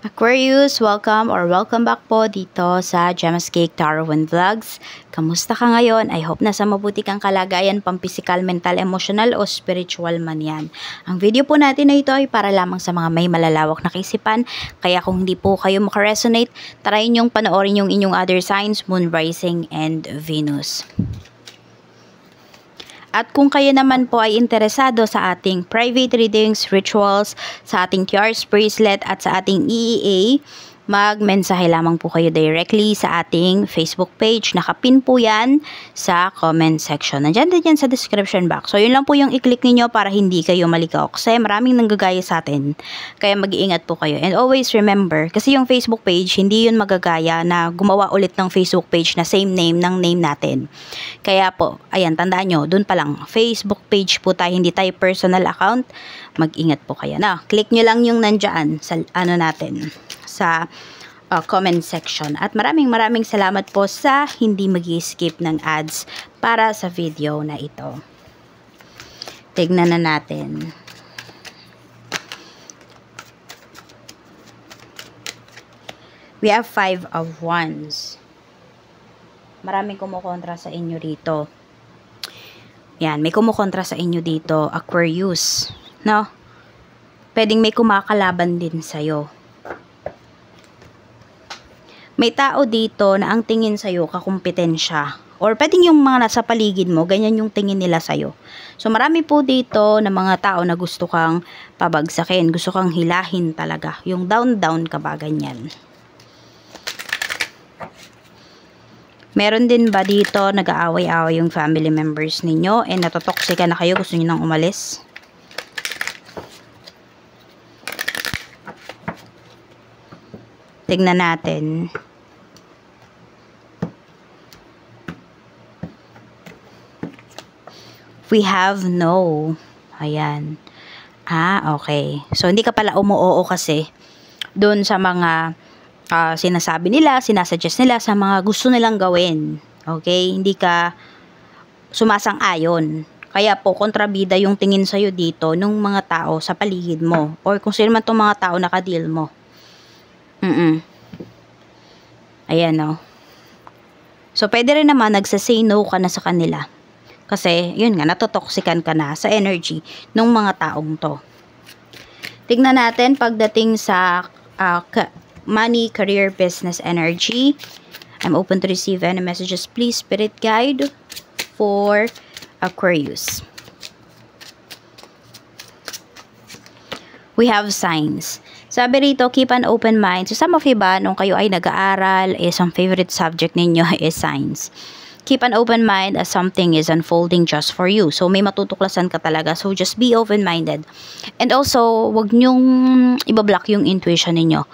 Aquarius, welcome back po dito sa Gemma's Cake Tarot and Vlogs. Kamusta ka ngayon? I hope nasa mabuti kang kalagayan, pampisikal, mental, emotional o spiritual man yan. Ang video po natin na ito ay para lamang sa mga may malalawak na kaisipan. Kaya kung hindi po kayo makaresonate, try nyong panoorin yung inyong other signs, Moon, Rising, and Venus. At kung kayo naman po ay interesado sa ating private readings, rituals, sa ating TR's bracelet at sa ating EEA, mag-mensahe lamang po kayo directly sa ating Facebook page. Nakapin po yan sa comment section. Nandyan din yan sa description box. So, yun lang po yung i-click ninyo para hindi kayo maligaw. Kasi maraming nanggagaya sa atin. Kaya mag-iingat po kayo. And always remember, kasi yung Facebook page, hindi yun magagaya na gumawa ulit ng Facebook page na same name ng name natin. Kaya po, ayan, tandaan nyo, dun pa lang, Facebook page po tayo, hindi tayo personal account. Mag-ingat po kayo. Na, click nyo lang yung nandyan sa ano natin, sa comment section. At maraming salamat po sa hindi mag-skip ng ads para sa video na ito. Tignan na natin. We have 5 of Wands. Maraming kumukontra sa inyo dito. Yan, may kumukontra sa inyo dito, Aquarius. No? Pwedeng may kumakalaban din sa'yo. May tao dito na ang tingin sa'yo kakumpetensya. Or pwedeng yung mga nasa paligid mo, ganyan yung tingin nila sa'yo. So marami po dito na mga tao na gusto kang pabagsakin, gusto kang hilahin talaga. Yung down ka ba, ganyan. Meron din ba dito nag-aaway-aaway yung family members ninyo and natotoksika na kayo, gusto niyo nang umalis? Tignan natin. We have no. Ayan. Okay. So, hindi ka pala umuoo kasi doon sa mga sinasabi nila, sinasuggest nila sa mga gusto nilang gawin. Okay? Hindi ka sumasang-ayon. Kaya po, kontrabida yung tingin sa'yo dito nung mga tao sa paligid mo. Or kung sino man itong mga tao na ka-deal mo. Ayan, no? So, pwede rin naman nagsasay no ka na sa kanila. Kasi, yun nga, natotoksikan ka na sa energy ng mga taong to. Tignan natin pagdating sa money, career, business, energy. I'm open to receive any messages. Please, spirit guide for Aquarius. We have signs. Sabi rito, keep an open mind. So, some of you ba, nung kayo ay nag-aaral, ang favorite subject ninyo is science. Keep an open mind as something is unfolding just for you. So, may matutuklasan ka talaga. So, just be open-minded. And also, wag nyong ibablock yung intuition ninyo.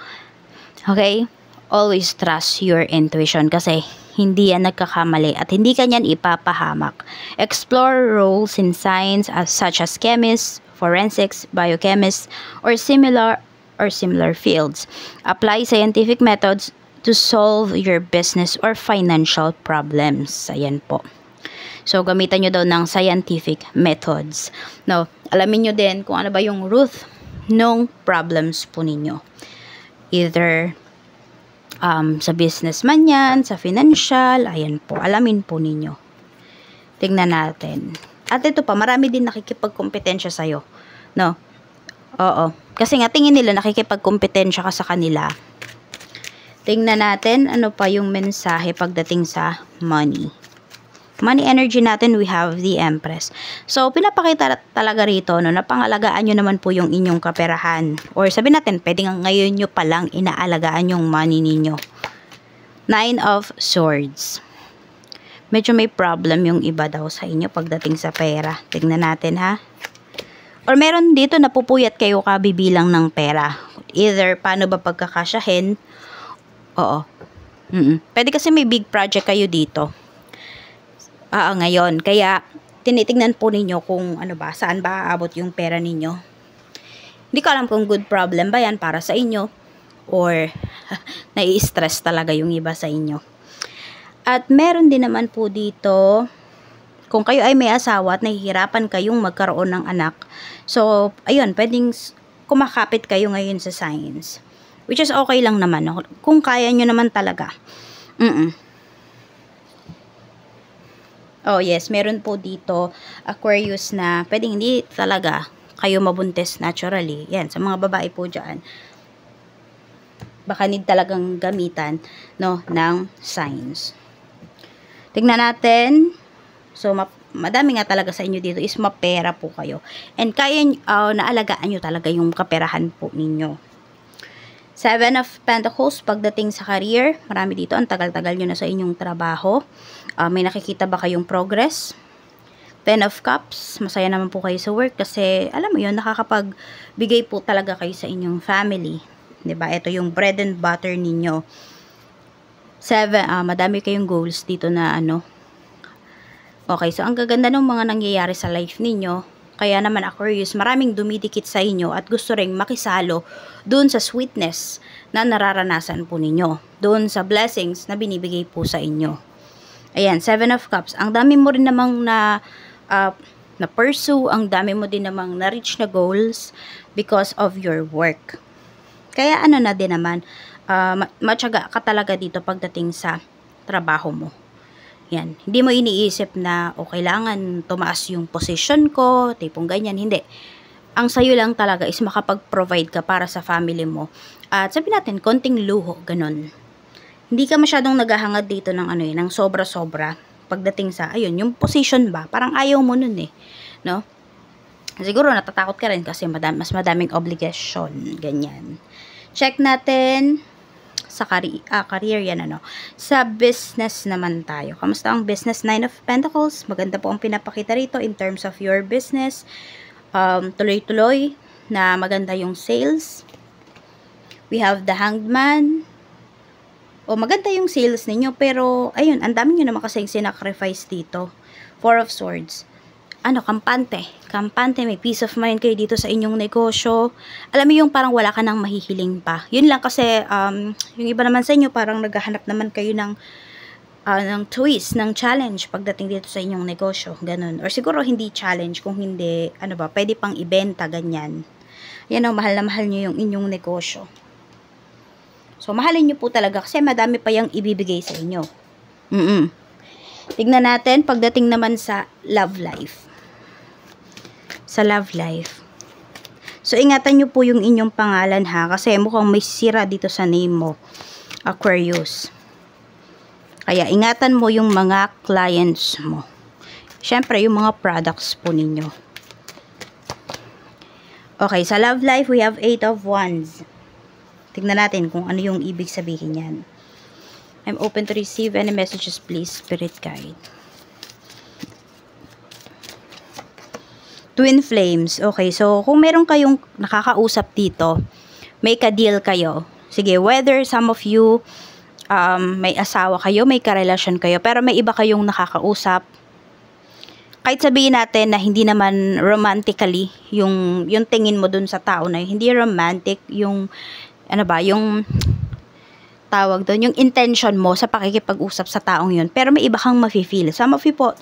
Okay? Always trust your intuition kasi hindi yan nagkakamali at hindi ka niyan ipapahamak. Explore roles in science such as chemists, forensics, biochemists, or similar fields. Apply scientific methods to solve your business or financial problems. Ayan po. So, gamitan nyo daw ng scientific methods. Now, alamin nyo din kung ano ba yung root ng problems po ninyo. Either sa business man yan, sa financial, ayan po, alamin po ninyo. Tingnan natin. At ito pa, marami din nakikipagkompetensya sa'yo. No? Oo. Kasi nga, tingin nila nakikipagkompetensya ka sa kanila. Tingnan natin ano pa yung mensahe pagdating sa money. Money energy natin, we have the Empress. So, pinapakita talaga rito no, na pangalagaan nyo naman po yung inyong kaperahan. Or sabi natin, pwede nga ngayon nyo palang inaalagaan yung money ninyo. 9 of Swords. Medyo may problem yung iba daw sa inyo pagdating sa pera. Tingnan natin ha. Or meron dito na pupuyat kayo kabibilang ng pera. Either paano ba pagkakasyahin. Oo. Pwede kasi may big project kayo dito. Ngayon. Kaya, tinitingnan po ninyo kung ano ba, saan ba aabot yung pera ninyo. Hindi ko alam kung good problem ba yan para sa inyo. Or, nai-stress talaga yung iba sa inyo. At meron din naman po dito, kung kayo ay may asawa at nahihirapan kayong magkaroon ng anak. So, ayun, pwedeng kumakapit kayo ngayon sa science. Which is okay lang naman, no? Kung kaya nyo naman talaga. Oh yes, meron po dito Aquarius na pwedeng hindi talaga kayo mabuntis naturally. Yan, sa mga babae po dyan. Baka need talagang gamitan, no, ng signs. Tignan natin. So, madami nga talaga sa inyo dito is mapera po kayo. And kaya naalagaan nyo talaga yung kaperahan po ninyo. 7 of Pentacles, pagdating sa career, marami dito, ang tagal-tagal nyo na sa inyong trabaho. May nakikita ba kayong progress? 10 of Cups, masaya naman po kayo sa work kasi, alam mo yun, nakakapagbigay po talaga kayo sa inyong family. 'Di ba? Ito yung bread and butter ninyo. 7, madami kayong goals dito na ano. Okay, so ang gaganda ng mga nangyayari sa life ninyo. Kaya naman Aquarius, maraming dumidikit sa inyo at gusto ring makisalo doon sa sweetness na nararanasan po ninyo. Doon sa blessings na binibigay po sa inyo. Ayan, 7 of Cups. Ang dami mo rin namang na pursue, ang dami mo din namang na-reach na goals because of your work. Kaya ano na din naman, matyaga ka talaga dito pagdating sa trabaho mo. Yan. Hindi mo iniisip na kailangan tumaas yung position ko, tipong ganyan. Hindi. Ang sayo lang talaga is makapag-provide ka para sa family mo. At sabihin natin, konting luho, ganun. Hindi ka masyadong naghahangad dito ng ng sobra-sobra. Pagdating sa, ayun, yung position ba? Parang ayaw mo nun no? Siguro natatakot ka rin kasi mas madaming obligation. Ganyan. Check natin sa career yan Sa business naman tayo. Kamusta ang business? 9 of Pentacles. Maganda po ang pinapakita rito in terms of your business. Tuloy-tuloy na maganda yung sales. We have the Hanged Man. Maganda yung sales ninyo pero ayun, ang dami nyo naman kasing sinacrifice dito. 4 of Swords. Kampante. Kampante, may peace of mind kayo dito sa inyong negosyo. Alam mo yung parang wala ka nang mahihiling pa. Yun lang kasi, yung iba naman sa inyo, parang naghahanap naman kayo ng twist, ng challenge pagdating dito sa inyong negosyo. Ganun. Or siguro hindi challenge, kung hindi, pwede pang ibenta, ganyan. Yan mahal na mahal nyo yung inyong negosyo. So, mahalin nyo po talaga kasi madami pa yung ibibigay sa inyo. Tignan natin, pagdating naman sa love life. Sa love life. So, ingatan nyo po yung inyong pangalan ha, kasi mukhang may sira dito sa name mo, Aquarius. Kaya, ingatan mo yung mga clients mo. Siyempre, yung mga products po ninyo. Okay, sa love life, we have 8 of Wands. Tignan natin kung ano yung ibig sabihin yan. I'm open to receive any messages, please, Spirit Guide. Twin Flames. Okay, so kung meron kayong nakakausap dito, may ka-deal kayo. Sige, whether some of you may asawa kayo, may karelasyon kayo, pero may iba kayong nakakausap. Kahit sabihin natin na hindi naman romantically yung tingin mo dun sa tao na yun, hindi romantic yung yung tawag doon, yung intention mo sa pakikipag-usap sa taong yun. Pero may iba kang mafe-feel. Some of you po,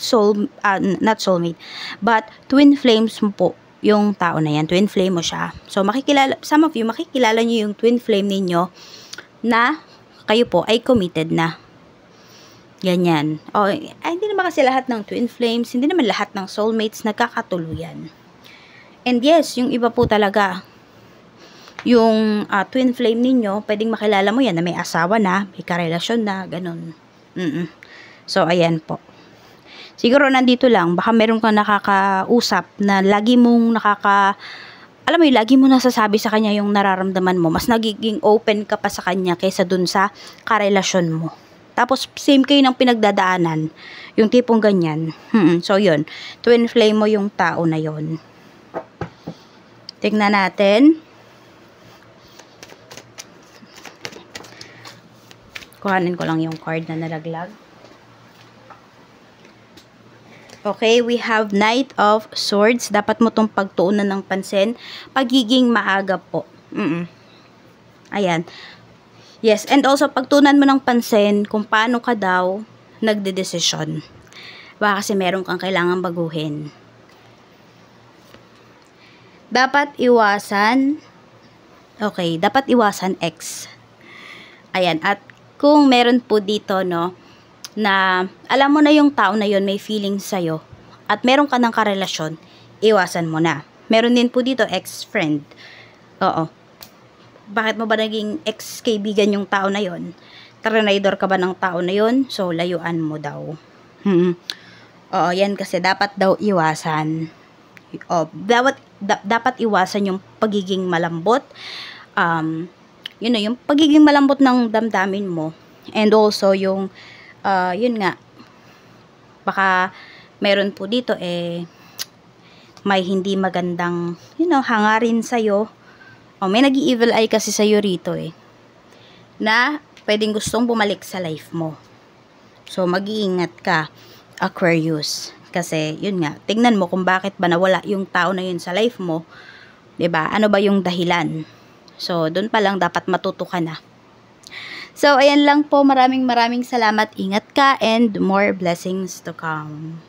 not soulmate, but twin flames mo po yung tao na yan. Twin flame mo siya. So, some of you, makikilala nyo yung twin flame ninyo na kayo po ay committed na. Ganyan. Hindi naman kasi lahat ng twin flames, hindi naman lahat ng soulmates nagkakatuluyan. And yes, yung iba po talaga, yung twin flame ninyo, pwedeng makilala mo yan na may asawa na, may karelasyon na, ganun. So, ayan po. Siguro nandito lang, baka meron kang nakakausap na lagi mong alam mo yung lagi mo nasasabi sa kanya yung nararamdaman mo. Mas nagiging open ka pa sa kanya kaysa dun sa karelasyon mo. Tapos, same kayo ng pinagdadaanan. Yung tipong ganyan. So, yun. Twin flame mo yung tao na yun. Tignan natin. Kuhanin ko lang yung card na nalaglag. Okay, we have Knight of Swords. Dapat mo itong pagtuunan ng pansin. Pagiging maaga po. Ayan. Yes, and also pagtuunan mo ng pansin kung paano ka daw nagdedesisyon. Baka kasi meron kang kailangan baguhin. Dapat iwasan Okay, dapat iwasan ex. Ayan, at kung meron po dito, no, na alam mo na yung tao na yon may feelings sa'yo, at meron ka ng karelasyon, iwasan mo na. Meron din po dito, ex-friend. Oo. Bakit mo ba naging ex-kaibigan yung tao na yon? Trinaydor ka ba ng tao na yon? So, layuan mo daw. Oo, yan kasi dapat daw iwasan. Dapat iwasan yung pagiging malambot. Yung pagiging malambot ng damdamin mo. And also, yung, yun nga, baka meron po dito, may hindi magandang, hangarin sa'yo. May nag-evil eye kasi sa'yo rito, na pwedeng gustong bumalik sa life mo. So, mag-iingat ka, Aquarius. Kasi, yun nga, tingnan mo kung bakit ba nawala yung tao na yun sa life mo. 'Di ba? Ano ba yung dahilan? So, dun pa lang dapat matuto ka na. So, ayan lang po. Maraming salamat. Ingat ka and more blessings to come.